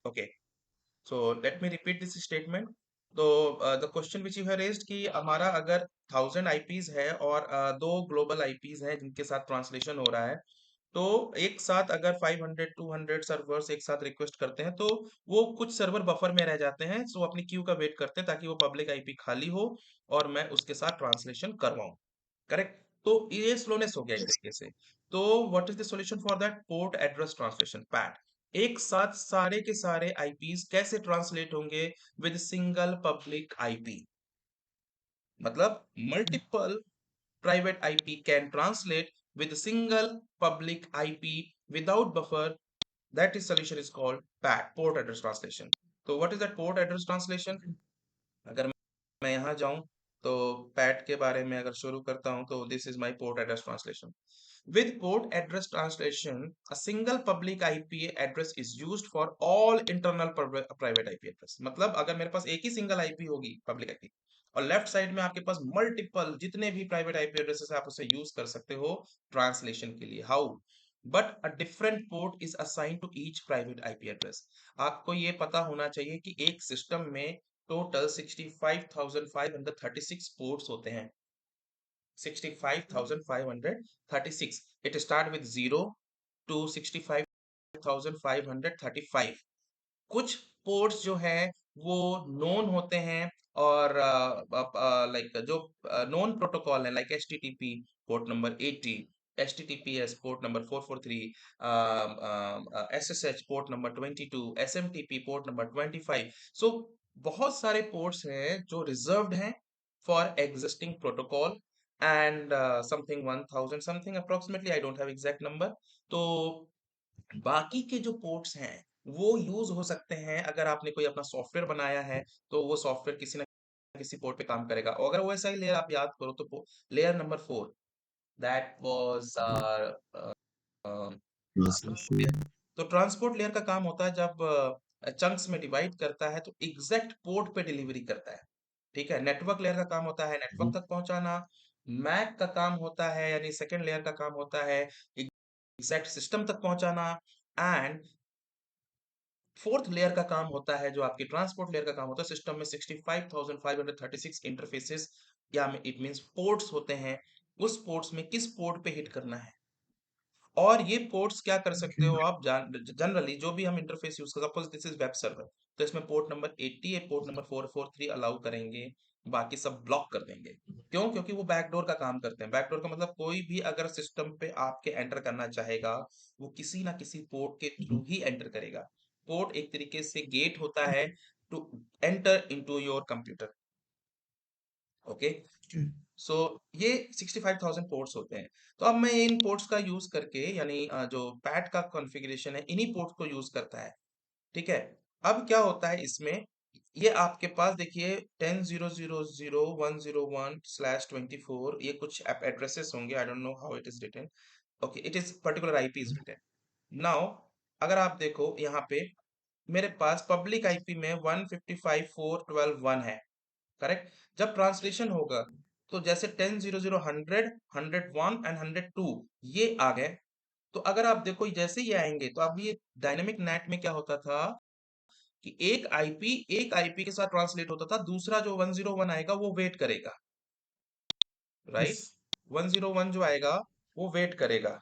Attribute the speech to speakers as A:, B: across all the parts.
A: Okay, so let me repeat this statement. तो the question which you have raised कि हमारा अगर 1000 IPs है और दो ग्लोबल IPs हैं जिनके साथ ट्रांसलेशन हो रहा है, तो एक साथ अगर 500 200 सर्वर्स एक साथ रिक्वेस्ट करते हैं तो वो कुछ सर्वर बफर में रह जाते हैं, सो अपनी क्यू का वेट करते हैं ताकि वो पब्लिक आईपी खाली हो और मैं उसके साथ ट्रांसलेशन करवाऊं। करेक्ट। तो ये स्लोनेस हो गया एक तरीके से। तो what is the solution for that? Port address translation, PAT. एक साथ सारे के सारे आईपीस कैसे ट्रांसलेट होंगे? With single public IP. मतलब multiple private IP can translate with a single public IP without buffer. That is solution is called PAT, port address translation. तो what is that port address translation? अगर मैं यहाँ जाऊं तो PAT के बारे में अगर शुरू करता हूं तो this is my port address translation. With port address translation a single public IP address is used for all internal private IP address. मतलब अगर मेरे पास एक ही सिंगल आईपी होगी पब्लिक आईपी और लेफ्ट साइड में आपके पास मल्टीपल जितने भी प्राइवेट आईपी एड्रेसेस आप उसे यूज कर सकते हो ट्रांसलेशन के लिए। How? But a different port is assigned to each private IP address. आपको ये पता होना चाहिए कि एक सिस्टम में टोटल 65,536 पोर्ट्स होते हैं। 65,536। It start with 0 to 65,535। कुछ पोर्ट्स जो हैं वो नोन होते हैं और लाइक जो नोन प्रोटोकॉल है like HTTP port number 80, HTTPS port number 443, SSH port number 22, SMTP port number 25। सो बहुत सारे पोर्ट्स हैं जो रिजर्व्ड हैं for existing protocol and something 1000 something approximately, I don't have exact number. तो बाकी के जो पोर्ट्स हैं वो यूज हो सकते हैं अगर आपने कोई अपना सॉफ्टवेयर बनाया है तो वो सॉफ्टवेयर किसी ना किसी पोर्ट पे काम करेगा। और अगर वैसा ही लेयर आप याद करो तो layer number 4, that was transport layer. तो ट्रांसपोर्ट लेयर का काम होता है जब चंक्स में डिवाइड करता है तो एग्जैक्ट पोर्ट पे डिलीवरी करता है। ठीक है। नेटवर्क लेयर का काम होता है नेटवर्क तक पहुंचाना। मैक का काम होता है यानी सेकंड लेयर का काम होता है एग्जैक्ट सिस्टम तक पहुंचाना। एंड फोर्थ लेयर का काम होता है जो आपकी ट्रांसपोर्ट लेयर का काम होता है सिस्टम में 65,536 इंटरफेसेस या इट मींस पोर्ट्स होते हैं। उस पोर्ट्स में किस पोर्ट पे हिट करना है। और ये पोर्ट्स क्या कर सकते हो आप जनरली जो भी हम इंटरफेस यूज कर, suppose this is web server, तो इसमें पोर्ट नंबर 80 है, पोर्ट नंबर 443 अलाउ करेंगे, बाकी सब ब्लॉक कर देंगे। क्यों? क्योंकि वो बैकडोर का काम करते हैं। बैकडोर का मतलब कोई भी अगर सिस्टम पे आपके एंटर करना चाहेगा वो किसी ना किसी पोर्ट के थ्रू ही एंटर करेगा। पोर्ट एक तरीके से गेट होता है to enter into your computer. Okay. So ये 65,000 पोर्ट्स होते हैं। तो अब मैं इन पोर्ट्स का यूज करके यानी जो पैट का कॉन्फ़िगरेशन है इन्हीं पोर्ट्स को यूज करता है। ठीक है। अब क्या होता है इसमें, ये आपके पास देखिए 10.0.0.101/24 ये कुछ एड्रेसेस होंगे। I don't know how it is written. Okay, it is particular IP is written. Now अगर आप देखो यहाँ पे मेरे पास पब्लिक आईपी में 155.4.12.1 है। करेक्ट। जब ट्रांसलेशन होगा तो जैसे 10.0.0.100 101 एंड 102 ये आ गए। तो अगर आप देखो जैसे ये आएंगे तो अब ये डायनेमिक नेट में क्या होता था कि एक आईपी के साथ ट्रांसलेट होता था, दूसरा जो 101 आएगा वो वेट करेगा। राइट। 101 जो आएगा वो वेट करेगा।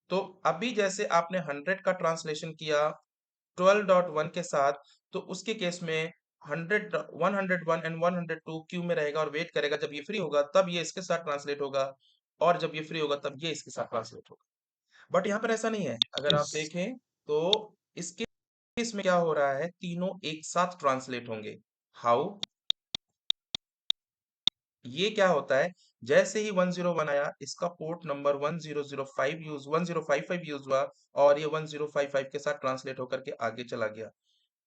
A: तो अभी जैसे आपने 100 का ट्रांसलेशन किया 12.1 के साथ, तो उसके केस में 100 101 एंड 102 क्यू में रहेगा और वेट करेगा। जब ये फ्री होगा तब ये इसके साथ ट्रांसलेट होगा और जब ये फ्री होगा तब ये इसके साथ ट्रांसलेट होगा। बट यहाँ पर ऐसा नहीं है। अगर आप देखें तो इसके केस में क्या हो रहा है, तीनों एक साथ ट्रांसलेट होंगे। हाउ? ये क्या होता है, जैसे ही 101 आया इसका पोर्ट नंबर 1055 यूज हुआ और ये 1055 के साथ ट्रांसलेट होकर के आगे चला गया।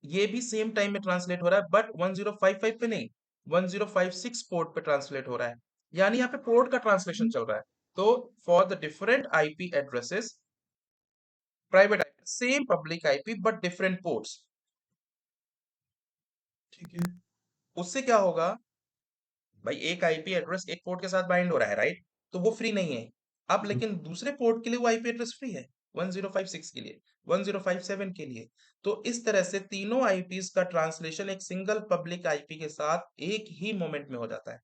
A: ये भी सेम टाइम में ट्रांसलेट हो रहा है बट 1055 पे नहीं, 1056 पोर्ट पे ट्रांसलेट हो रहा है। यानी यहाँ पे पोर्ट का ट्रांसलेशन चल रहा है। तो for the different IP addresses, private IP same public IP but different ports. ठीक है। उससे क्या होगा भाई, एक आईपी एड्रेस एक पोर्ट के साथ बाइंड हो रहा है, राइट? तो वो फ्री नहीं है। अब लेकिन दूसरे पोर्ट के लिए वो आईपी एड्रेस फ्री है, 1056 के लिए, 1057 के लिए। तो इस तरह से तीनों आईपीज का ट्रांसलेशन एक सिंगल पब्लिक आईपी के साथ एक ही मोमेंट में हो जाता है।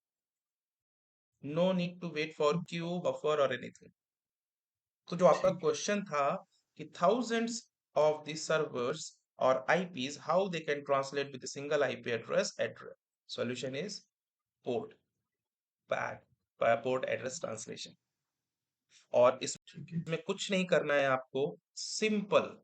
A: No need to wait for queue, buffer और एनीथिंग। तो जो आपका
B: ठीक है।
A: क्वेश्चन था कि thousands of the servers or IPs, how they can translate with a single IP address, solution is port path port address translation। और
B: ठीक है।
A: इसमें कुछ नहीं करना है आपको, simple,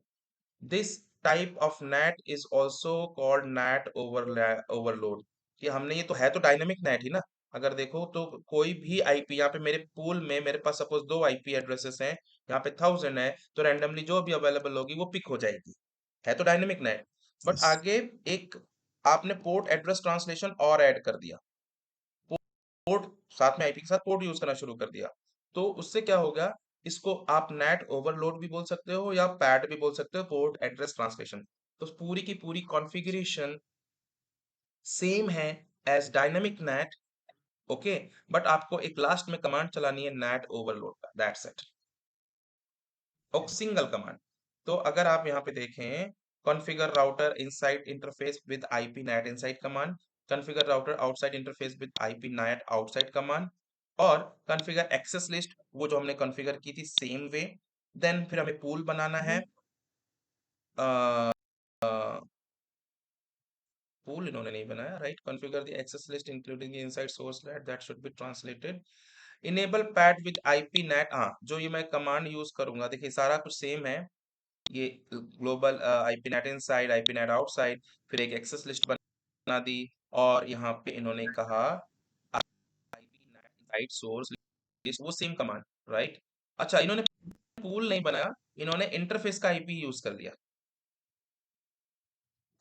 A: this type of net is also called net overload. कि हमने, ये तो है तो डायनेमिक नेट ही ना। अगर देखो तो कोई भी आईपी, यहाँ पे मेरे पूल में मेरे पास सपोज दो आईपी एड्रेसेस हैं, यहाँ पे 1000 है, तो रैंडमली जो भी अवेलेबल होगी वो पिक हो जाएगी। है तो डायनेमिक नेट, बट
B: यस।
A: आगे एक आपने पोर्ट एड्रेस ट्रांसलेशन और ऐड कर दिया। पोर्ट, साथ में आईपी के साथ पोर्ट यूज करना शुरू कर दिया, तो उससे क्या होगा, इसको आप नेट ओवरलोड भी बोल सकते हो या पैड भी बोल सकते हो, पोर्ट एड्रेस ट्रांसलेशन। तो पूरी की पूरी कॉन्फ़िगरेशन सेम है as dynamic NAT. Okay, but आपको एक लास्ट में कमांड चलानी है नेट ओवरलोड का, दैट्स इट। और सिंगल कमांड। तो अगर आप यहाँ पे देखें, configure router inside interface with IP NAT inside command, configure router outside interface with IP NAT outside command, और कॉन्फ़िगर एक्सेस लिस्ट, वो जो हमने कॉन्फ़िगर की थी सेम वे। देन फिर हमें पूल बनाना है। पूल इन्होंने नहीं बनाया, right. Configure the access list including the inside source NAT that should be translated. Enable PAT with IP NAT, हाँ, जो ये मैं कमांड यूज करूंगा, देखिए सारा कुछ सेम है। ये global IP NAT inside, IP NAT outside, फिर एक एक्सेस लिस्ट बना दी, और यहाँ पे इन्होंने कहा IP NAT inside source list, वो सेम कमांड, राइट। अच्छा, इन्होंने पूल नहीं बनाया, इन्होंने इंटरफेस का आईपी यूज कर लिया,
B: ओके।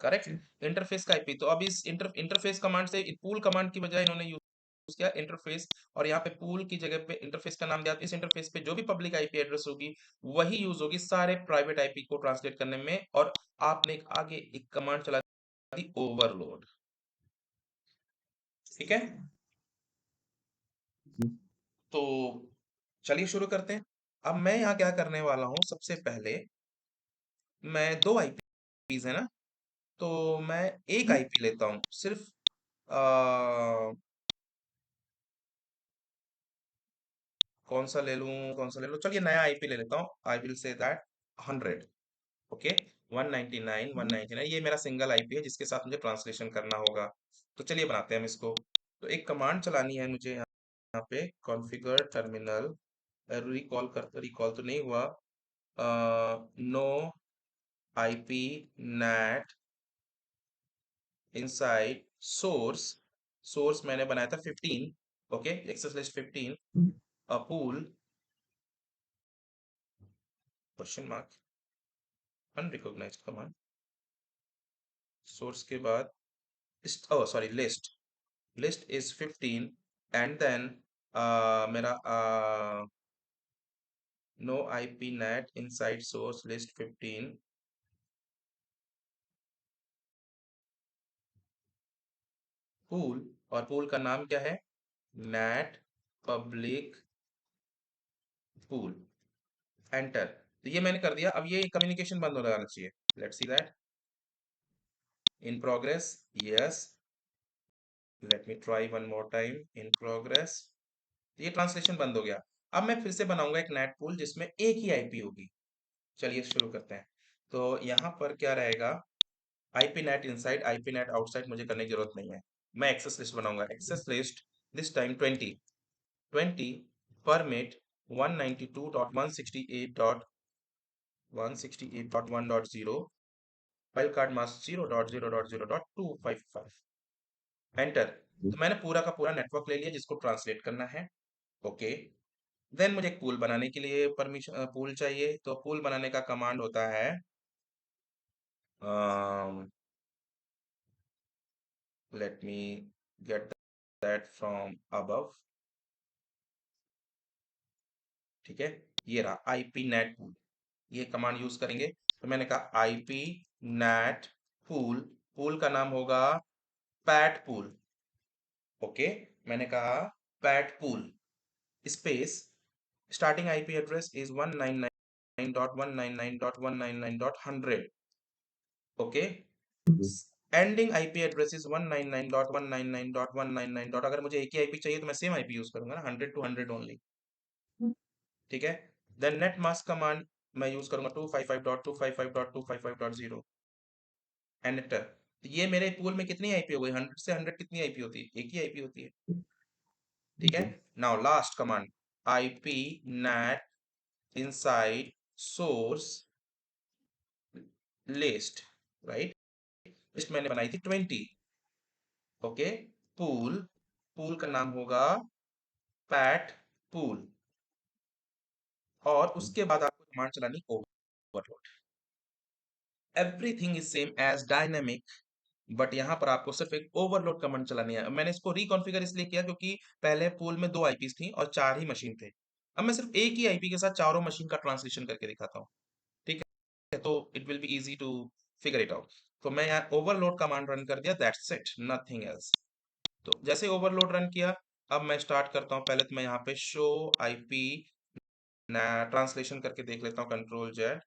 A: करेक्ट। इंटरफेस का आईपी, तो अब इस इंटरफेस कमांड से पूल कमांड की बजाय इन्होंने यूज किया इंटरफेस, और यहाँ पे पूल की जगह पे इंटरफेस का नाम दिया। इस इंटरफेस पे जो भी पब्लिक आईपी एड्रेस होगी वही यूज होगी सारे प्राइवेट आईपी को ट्रांसलेट करने में। और आपने आगे एक कमांड चला दी, ओवरलोड। ठीक है, तो चलिए शुरू करते हैं। अब मैं यहाँ क्या करने वाला हूँ, सबसे पहले मैं दो आईपीज है ना, तो मैं एक आईपी लेता हूँ सिर्फ। कौन सा ले लूं, कौन सा ले लूं, चलिए नया आईपी ले लेता हूँ। I will say that 100। Okay, 199 199 ये मेरा सिंगल आईपी है जिसके साथ मुझे ट्रांसलेशन करना होगा। तो चलिए बनाते हैं हम इसको। तो एक कमांड चलानी है मुझे यहाँ पे, कॉन्फ़िगर टर्मिनल, रिकॉल तो नहीं हुआ, no IP NAT inside source. Source मैंने बनाया था 15, okay, access list 15, pool question mark unrecognized command, source के बाद oh sorry, list is 15, and then मेरा no IP net inside source list 15 pool, और pool का नाम क्या है, net public pool, एंटर। तो ये मैंने कर दिया, अब ये कम्युनिकेशन बंद हो जाना चाहिए। Let's see that, in progress, yes, let me try one more time, in progress. ये ट्रांसलेशन बंद हो गया। अब मैं फिर से बनाऊंगा एक नेट पूल जिसमें एक ही आईपी होगी। चलिए शुरू करते हैं। तो यहाँ पर क्या रहेगा, IP NAT inside, IP NAT outside मुझे करने की जरूरत नहीं है। मैं एक्सेस लिस्ट बनाऊंगा, access list this time 20 20 permit 192.168.168.1.0 फाइल कार्ड मास्क 0.0.0.255, एंटर। तो मैंने पूरा का पूरा नेटवर्क ले लिया जिसको ट्रांसलेट करना है। ओके, देन मुझे एक पूल बनाने के लिए परमिशन, पूल चाहिए। तो पूल बनाने का कमांड होता है, let me get that from above. ठीक है, ये रहा आईपी नेट पूल, ये कमांड यूज करेंगे। तो मैंने कहा आईपी नेट पूल, पूल का नाम होगा पैट पूल। ओके, मैंने कहा PAT pool space, starting IP address is 199.199.199.100, okay, ending IP address is 199.199.199. अगर मुझे एक ही आईपी चाहिए तो मैं सेम आईपी यूज करूंगा ना, 100 to 100 ओनली. ठीक है. देन नेट मास्क कमांड मैं यूज करूंगा 255.255.255.0 एंटर. ये मेरे पूल में कितनी आईपी हो गई? 100 से 100 कितनी आईपी होती है? एक ही आईपी होती है. ठीक है. Now last command, IP NAT inside source list, right. List मैंने बनाई थी 20. ओके. पूल, पूल का नाम होगा पैट पूल, और उसके बाद आपको कमांड चलानी overload. Everything is same as dynamic, but यहाँ पर आपको सिर्फ एक ओवरलोड कमांड चलानी है. मैंने इसको रिकॉन्फ़िगर इसलिए किया क्योंकि पहले पूल में 2 आईपीस थी और 4 ही मशीन थे. अब मैं सिर्फ एक ही आईपी के साथ चारों मशीन का ट्रांसलेशन करके दिखाता हूँ. ठीक है, तो it will be easy to figure it out. तो मैं यहाँ ओवरलोड कमांड रन कर दिया, दैट्स इट, नथिंग एल्स. तो जैसे ओवरलोड रन किया, अब मैं स्टार्ट करता हूँ. पहले तो मैं यहाँ पे शो आईपी ट्रांसलेशन करके देख लेता हूँ. Control Z,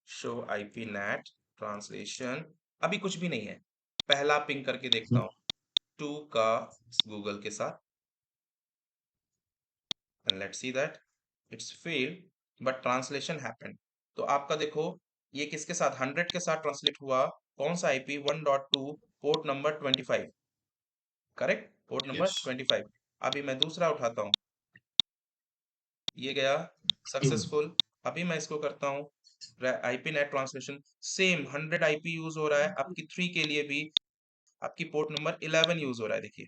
A: show IP net translation. अभी कुछ भी नहीं है. पहला पिंग करके देखता हूँ 2 का गूगल के साथ, and let's see that it's failed but translation happened. तो आपका देखो, ये किसके साथ? 100 के साथ ट्रांसलेट हुआ. कौन सा IP? 1.2, port number 25. Correct, port number 25. अभी मैं दूसरा उठाता हूँ, ये गया सक्सेसफुल. अभी मैं इसको करता हूँ IP net translation. Same 100 IP use हो रहा है. आपकी 3 के लिए भी आपकी पोर्ट नंबर 11 यूज हो रहा है, देखिए.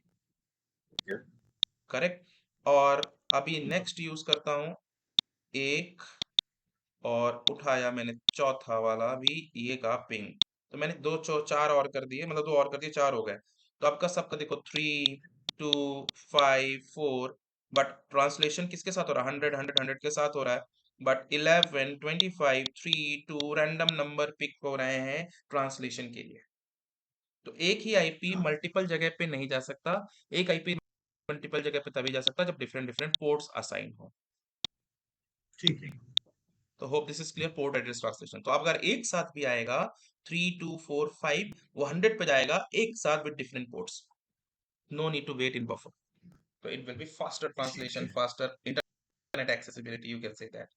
A: करेक्ट. और अभी नेक्स्ट यूज करता हूँ एक, और उठाया मैंने चौथा वाला भी ये का पिंग. तो मैंने चार और कर दिए, मतलब 2 और कर दिए, 4 हो गए. तो आपका सबका देखो 3, 2, 5, 4. बट ट्रांसलेशन किसके साथ हो रहा है? 100 100 100 के साथ हो रहा है. बट 11, 25, 3, 2 रैंडम नंबर पिक हो रहे हैं ट्रांसलेशन के लिए. तो एक ही आईपी मल्टीपल जगह पे नहीं जा सकता. एक आईपी मल्टीपल जगह पे तभी जा सकता जब डिफरेंट डिफरेंट पोर्ट्स असाइन हो.
B: ठीक है.
A: तो hope this is clear. Port address translation, तो अब अगर एक साथ भी आएगा 3, 2, 4, 5, वो 100 पे जाएगा एक साथ with different ports. No need to wait in buffer. तो it will be faster translation, faster internet accessibility, you can say that.